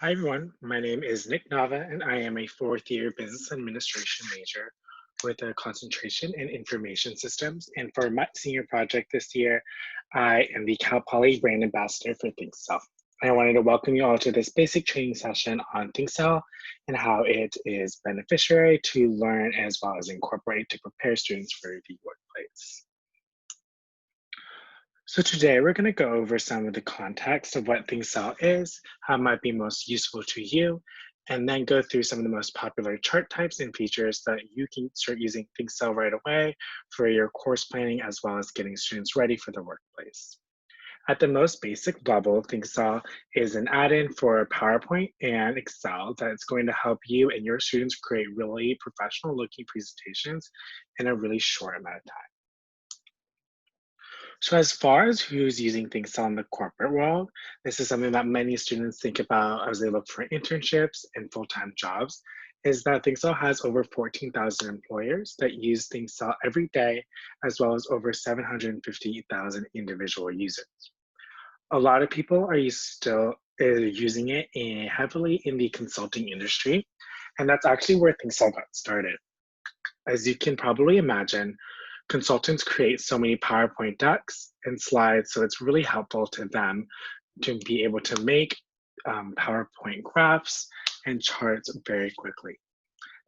Hi everyone, my name is Nick Nava and I am a fourth year business administration major with a concentration in information systems. And for my senior project this year, I am the Cal Poly brand ambassador for ThinkCell. I wanted to welcome you all to this basic training session on ThinkCell and how it is beneficiary to learn as well as incorporate to prepare students for the workplace. So today we're going to go over some of the context of what ThinkCell is, how it might be most useful to you, and then go through some of the most popular chart types and features that you can start using ThinkCell right away for your course planning as well as getting students ready for the workplace. At the most basic level, ThinkCell is an add-in for PowerPoint and Excel that's going to help you and your students create really professional looking presentations in a really short amount of time. So as far as who's using things in the corporate world, this is something that many students think about as they look for internships and full-time jobs, is that ThinkCell has over 14,000 employers that use ThinkCell every day, as well as over 750,000 individual users. A lot of people are still using it heavily in the consulting industry, and that's actually where ThinkCell got started. As you can probably imagine, consultants create so many PowerPoint decks and slides, so it's really helpful to them to be able to make PowerPoint graphs and charts very quickly.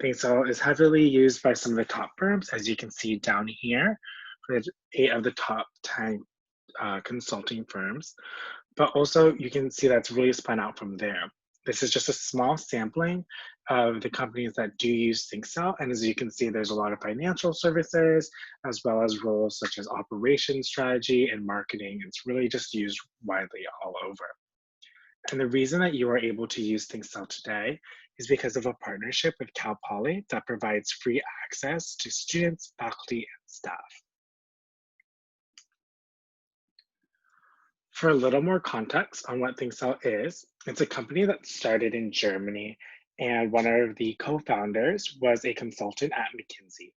Thinkcell is heavily used by some of the top firms, as you can see down here, with 8 of the top 10 consulting firms. But also you can see that's really spun out from there. This is just a small sampling of the companies that do use ThinkCell. And as you can see, there's a lot of financial services, as well as roles such as operations strategy and marketing. It's really just used widely all over. And the reason that you are able to use ThinkCell today is because of a partnership with Cal Poly that provides free access to students, faculty, and staff. For a little more context on what ThinkCell is, it's a company that started in Germany, and one of the co-founders was a consultant at McKinsey.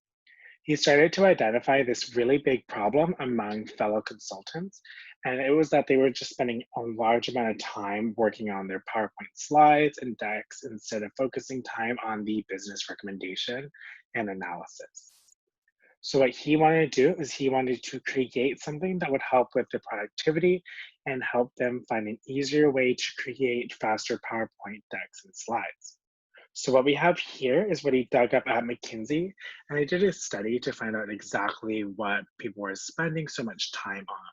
He started to identify this really big problem among fellow consultants, and it was that they were just spending a large amount of time working on their PowerPoint slides and decks instead of focusing time on the business recommendation and analysis. So what he wanted to do is he wanted to create something that would help with the productivity and help them find an easier way to create faster PowerPoint decks and slides. So what we have here is what he dug up at McKinsey, and he did a study to find out exactly what people were spending so much time on.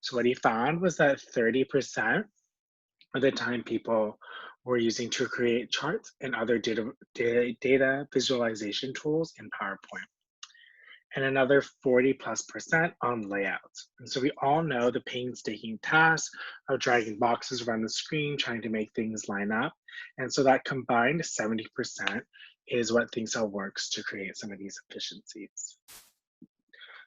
So what he found was that 30% of the time people were using to create charts and other data visualization tools in PowerPoint, and another 40+% on layouts. And so we all know the painstaking task of dragging boxes around the screen, trying to make things line up. And so that combined 70% is what ThinkCell works to create some of these efficiencies.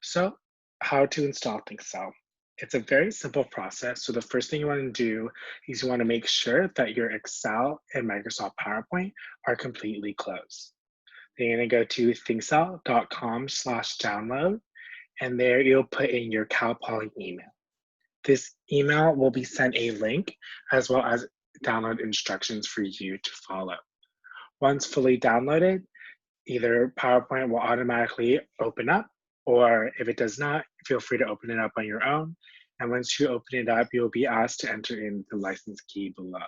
So how to install ThinkCell? It's a very simple process. So the first thing you want to do is you want to make sure that your Excel and Microsoft PowerPoint are completely closed. Then you're gonna go to thinkcell.com/download, and there you'll put in your Cal Poly email. This email will be sent a link as well as download instructions for you to follow. Once fully downloaded, either PowerPoint will automatically open up, or if it does not, feel free to open it up on your own. And once you open it up, you'll be asked to enter in the license key below.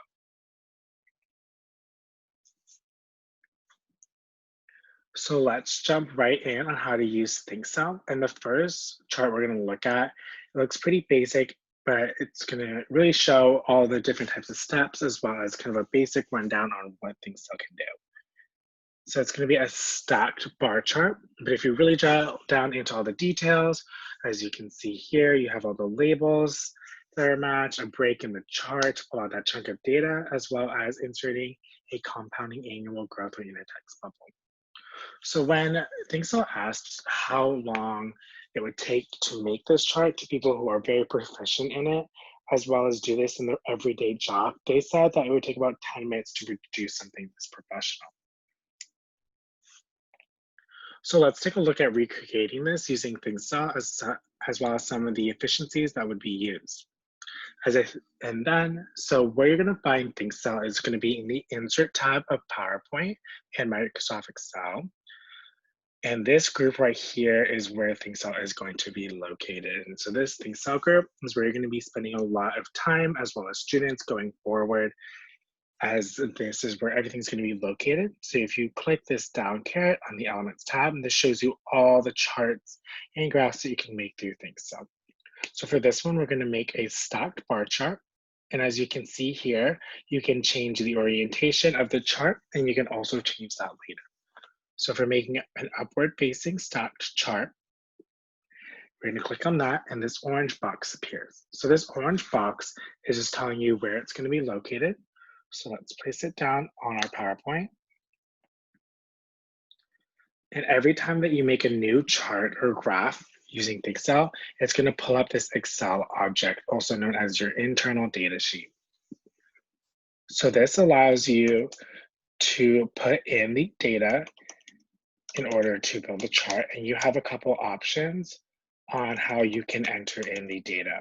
So let's jump right in on how to use ThinkCell. And the first chart we're going to look at, it looks pretty basic, but it's going to really show all the different types of steps as well as kind of a basic rundown on what ThinkCell can do. So it's going to be a stacked bar chart, but if you really drill down into all the details, as you can see here, you have all the labels that are matched, a break in the chart, pull out that chunk of data, as well as inserting a compounding annual growth rate in a text bubble. So when ThinkCell asked how long it would take to make this chart to people who are very proficient in it, as well as do this in their everyday job, they said that it would take about 10 minutes to produce something this professional. So let's take a look at recreating this using ThinkCell as well as some of the efficiencies that would be used. And then, so where you're gonna find ThinkCell is gonna be in the Insert tab of PowerPoint and Microsoft Excel. And this group right here is where ThinkCell is going to be located. And so this ThinkCell group is where you're gonna be spending a lot of time, as well as students going forward, as this is where everything's going to be located. So if you click this down caret on the Elements tab, and this shows you all the charts and graphs that you can make through ThinkCell. So for this one, we're going to make a stacked bar chart. And as you can see here, you can change the orientation of the chart, and you can also change that later. So for making an upward facing stacked chart, we're going to click on that, and this orange box appears. So this orange box is just telling you where it's going to be located. So let's place it down on our PowerPoint. And every time that you make a new chart or graph using ThinkCell, it's going to pull up this Excel object, also known as your internal data sheet. So this allows you to put in the data in order to build a chart, and you have a couple options on how you can enter in the data.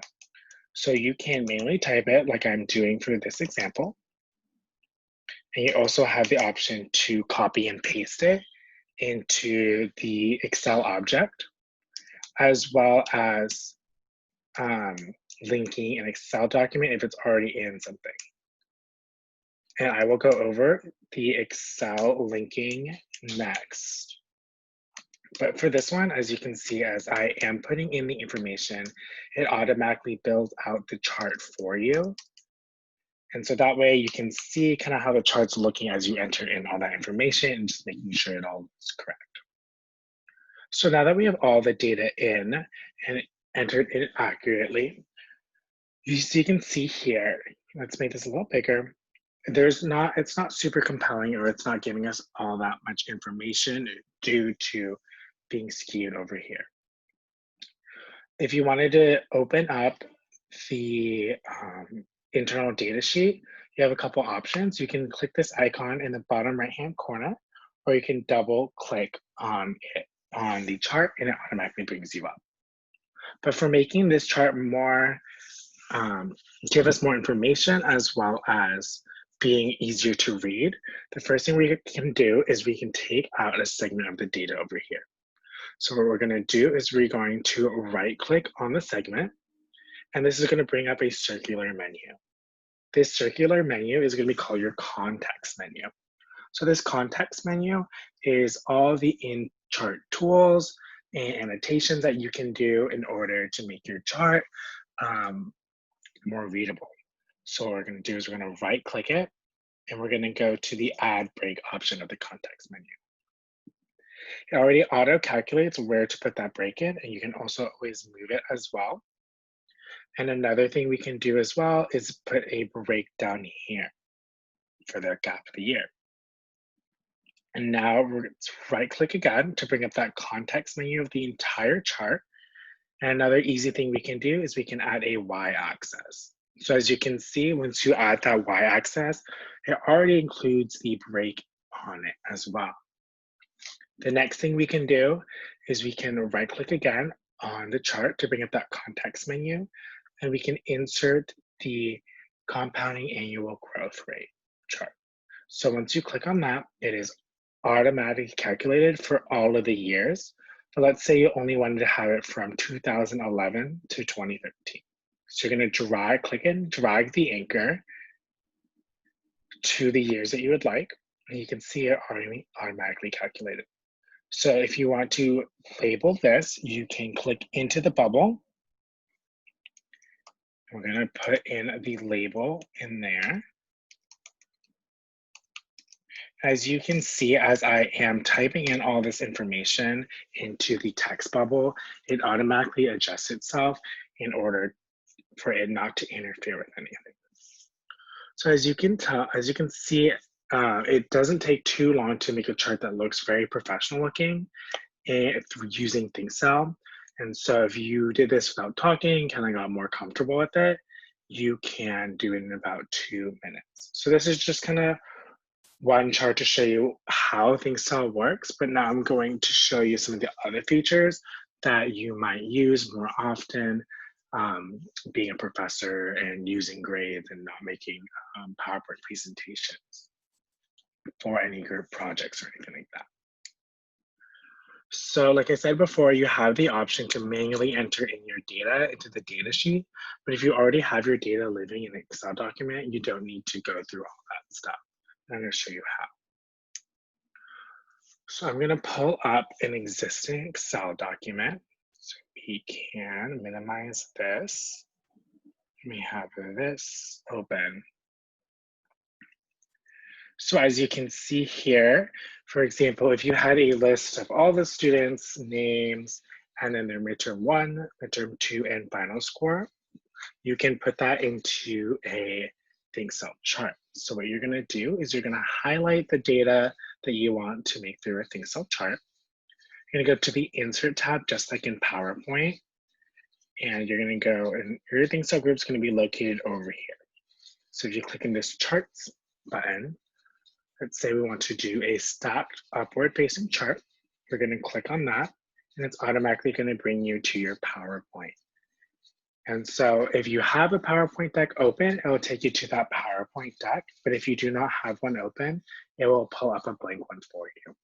So you can manually type it like I'm doing for this example. And you also have the option to copy and paste it into the Excel object, as well as linking an Excel document if it's already in something. And I will go over the Excel linking next. But for this one, as you can see, as I am putting in the information, it automatically builds out the chart for you. And so that way you can see kind of how the chart's looking as you enter in all that information and just making sure it all looks correct. So now that we have all the data in and entered in accurately, you can see here, let's make this a little bigger. It's not super compelling, or it's not giving us all that much information due to being skewed over here. If you wanted to open up the internal data sheet, you have a couple options. You can click this icon in the bottom right-hand corner, or you can double click on it on the chart and it automatically brings you up. But for making this chart more, give us more information as well as being easier to read, the first thing we can do is we can take out a segment of the data over here. So what we're going to do is we're going to right click on the segment, and this is going to bring up a circular menu. This circular menu is going to be called your context menu. So this context menu is all the in-chart tools and annotations that you can do in order to make your chart more readable. So what we're going to do is we're going to right click it, and we're going to go to the add break option of the context menu. It already auto calculates where to put that break in, and you can also always move it as well. And another thing we can do as well is put a breakdown here for the gap of the year. And now we're right click again to bring up that context menu of the entire chart. And another easy thing we can do is we can add a y-axis. So as you can see, once you add that y-axis, it already includes the break on it as well. The next thing we can do is we can right click again on the chart to bring up that context menu, and we can insert the compounding annual growth rate chart. So once you click on that, it is automatically calculated for all of the years. But let's say you only wanted to have it from 2011 to 2013. So you're going to drag the anchor to the years that you would like, and you can see it already automatically calculated. So if you want to label this, you can click into the bubble. We're going to put in the label in there. As you can see, as I am typing in all this information into the text bubble, it automatically adjusts itself in order for it not to interfere with anything. So as you can see, it doesn't take too long to make a chart that looks very professional looking through using ThinkCell. And so if you did this without talking, kind of got more comfortable with it, you can do it in about 2 minutes. So this is just kind of one chart to show you how ThinkCell works, but now I'm going to show you some of the other features that you might use more often being a professor and using grades and not making PowerPoint presentations for any group projects or anything like that. So like I said before, you have the option to manually enter in your data into the data sheet, but if you already have your data living in an Excel document, you don't need to go through all that stuff. I'm going to show you how. So I'm going to pull up an existing Excel document. So we can minimize this. We have this open. So as you can see here, for example, if you had a list of all the students' names and then their midterm 1, midterm 2, and final score, you can put that into a ThinkCell chart. So what you're going to do is you're going to highlight the data that you want to make through a ThinkCell chart. You're going to go to the Insert tab, just like in PowerPoint, and you're going to go, and your ThinkCell group is going to be located over here. So if you click in this Charts button, let's say we want to do a stacked upward facing chart. You're going to click on that, and it's automatically going to bring you to your PowerPoint. And so if you have a PowerPoint deck open, it will take you to that PowerPoint deck. But if you do not have one open, it will pull up a blank one for you.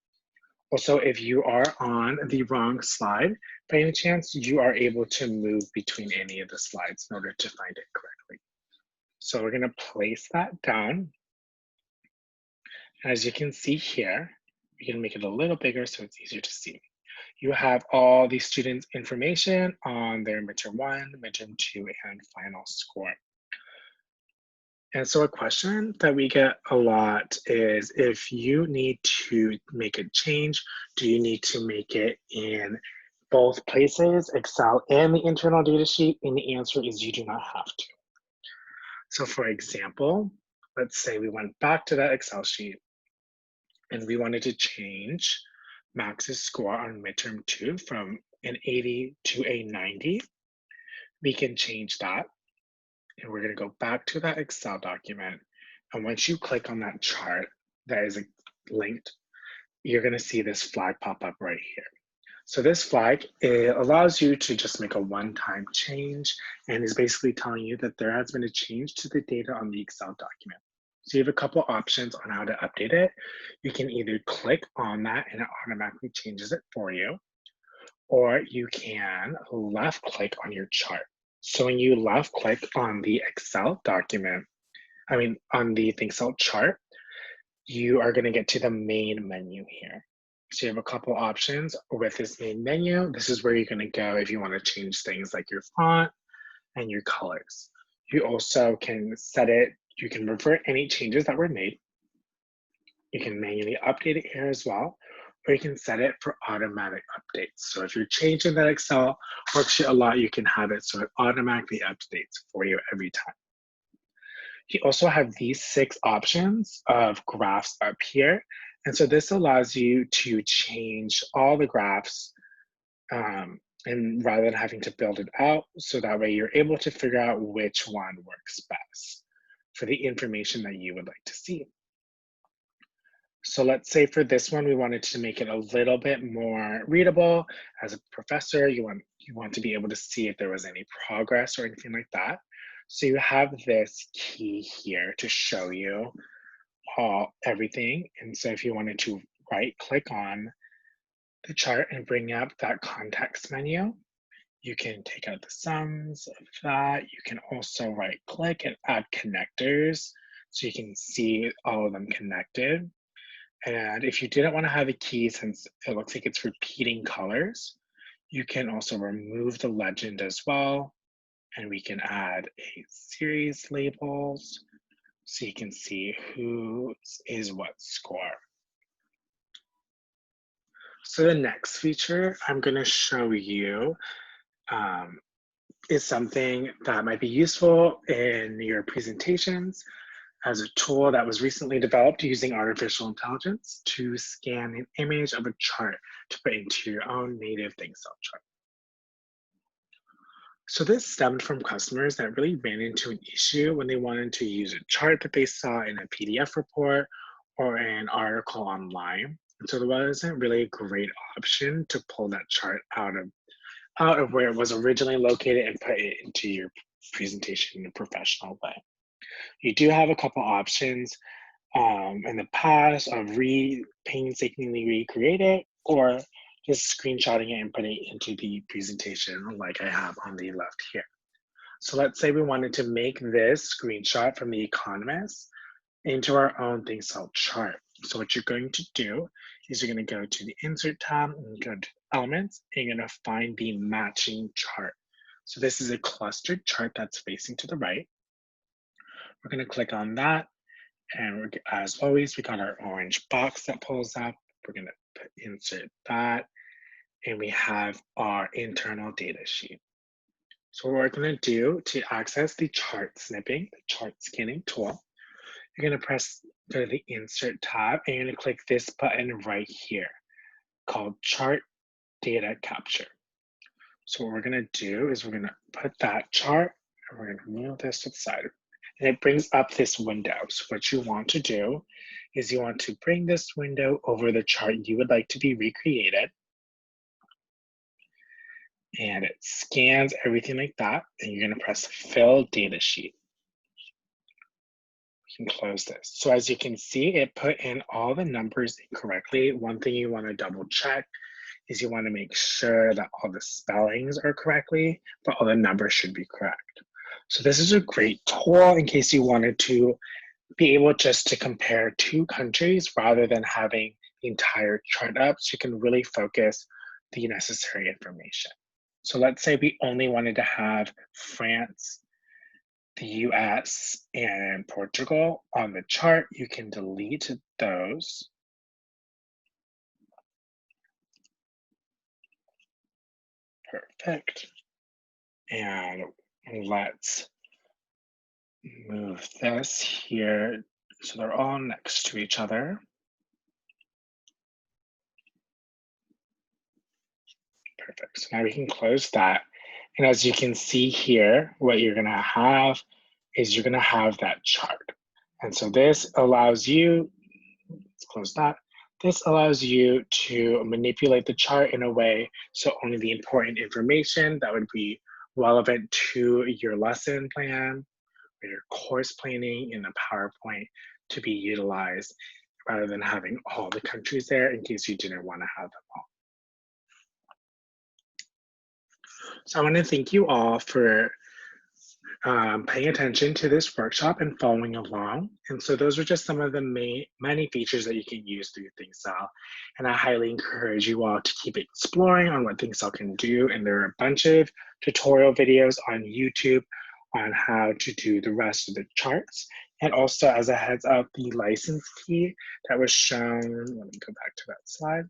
Also, if you are on the wrong slide, by any chance, you are able to move between any of the slides in order to find it correctly. So we're going to place that down. As you can see here, we can make it a little bigger so it's easier to see. You have all the students' information on their midterm 1, midterm 2, and final score. And so a question that we get a lot is, if you need to make a change, do you need to make it in both places, Excel and the internal data sheet? And the answer is you do not have to. So for example, let's say we went back to that Excel sheet and we wanted to change Max's score on midterm 2 from an 80 to a 90. We can change that. And we're going to go back to that Excel document. And once you click on that chart that is linked, you're going to see this flag pop up right here. So this flag, it allows you to just make a one-time change and is basically telling you that there has been a change to the data on the Excel document. So you have a couple options on how to update it. You can either click on that and it automatically changes it for you, or you can left click on your chart. So when you left click on the Excel document, on the ThinkCell chart, you are going to get to the main menu here. So you have a couple options with this main menu. This is where you're going to go if you want to change things like your font and your colors. You also can set it, you can revert any changes that were made. You can manually update it here as well, or you can set it for automatic updates. So if you're changing that Excel worksheet a lot, you can have it so it automatically updates for you every time. You also have these 6 options of graphs up here. And so this allows you to change all the graphs and rather than having to build it out, so that way you're able to figure out which one works best for the information that you would like to see. So let's say for this one, we wanted to make it a little bit more readable. As a professor, you want to be able to see if there was any progress or anything like that. So you have this key here to show you everything. And so if you wanted to right click on the chart and bring up that context menu, you can take out the sums of that. You can also right click and add connectors so you can see all of them connected. And if you didn't want to have a key, since it looks like it's repeating colors, you can also remove the legend as well. And we can add a series labels so you can see who is what score. So the next feature I'm going to show you is something that might be useful in your presentations, as a tool that was recently developed using artificial intelligence to scan an image of a chart to put into your own native ThinkCell chart. So this stemmed from customers that really ran into an issue when they wanted to use a chart that they saw in a PDF report or an article online. And so there wasn't really a great option to pull that chart out of out of where it was originally located and put it into your presentation in a professional way. You do have a couple options in the past of painstakingly recreate it or just screenshotting it and putting it into the presentation like I have on the left here. So let's say we wanted to make this screenshot from The Economist into our own ThinkCell chart. So what you're going to do is you're going to go to the Insert tab and go to Elements, and you're going to find the matching chart. So this is a clustered chart that's facing to the right. We're going to click on that, and as always, we got our orange box that pulls up. We're going to insert that, and we have our internal data sheet. So what we're going to do to access the chart snipping, the chart scanning tool, you're going to go to the Insert tab, and you're going to click this button right here called Chart Data Capture. So what we're going to do is we're going to put that chart, and we're going to move this to the side. And it brings up this window. So what you want to do is you want to bring this window over the chart you would like to be recreated. And it scans everything like that. And you're going to press Fill Data Sheet. We can close this. So as you can see, it put in all the numbers incorrectly. One thing you want to double check is you want to make sure that all the spellings are correctly, but all the numbers should be correct. So this is a great tool in case you wanted to be able just to compare two countries rather than having the entire chart up, so you can really focus the necessary information. So let's say we only wanted to have France, the US, and Portugal on the chart. You can delete those. Perfect. And let's move this here so they're all next to each other. Perfect. So now we can close that. And as you can see here, what you're going to have is you're going to have that chart. And so this allows you, let's close that. This allows you to manipulate the chart in a way so only the important information that would be relevant to your lesson plan or your course planning in the PowerPoint to be utilized rather than having all the countries there in case you didn't want to have them all. So I want to thank you all for paying attention to this workshop and following along. And so those are just some of the many features that you can use through ThinkCell. And I highly encourage you all to keep exploring on what ThinkCell can do. And there are a bunch of tutorial videos on YouTube on how to do the rest of the charts. And also, as a heads up, the license key that was shown, let me go back to that slide.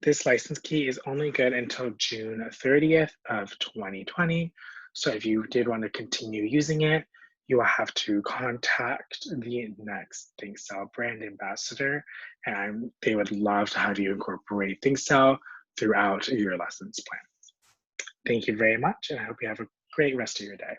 This license key is only good until June 30th of 2020. So if you did want to continue using it, you will have to contact the next ThinkCell brand ambassador, and they would love to have you incorporate ThinkCell throughout your lessons plan. Thank you very much, and I hope you have a great rest of your day.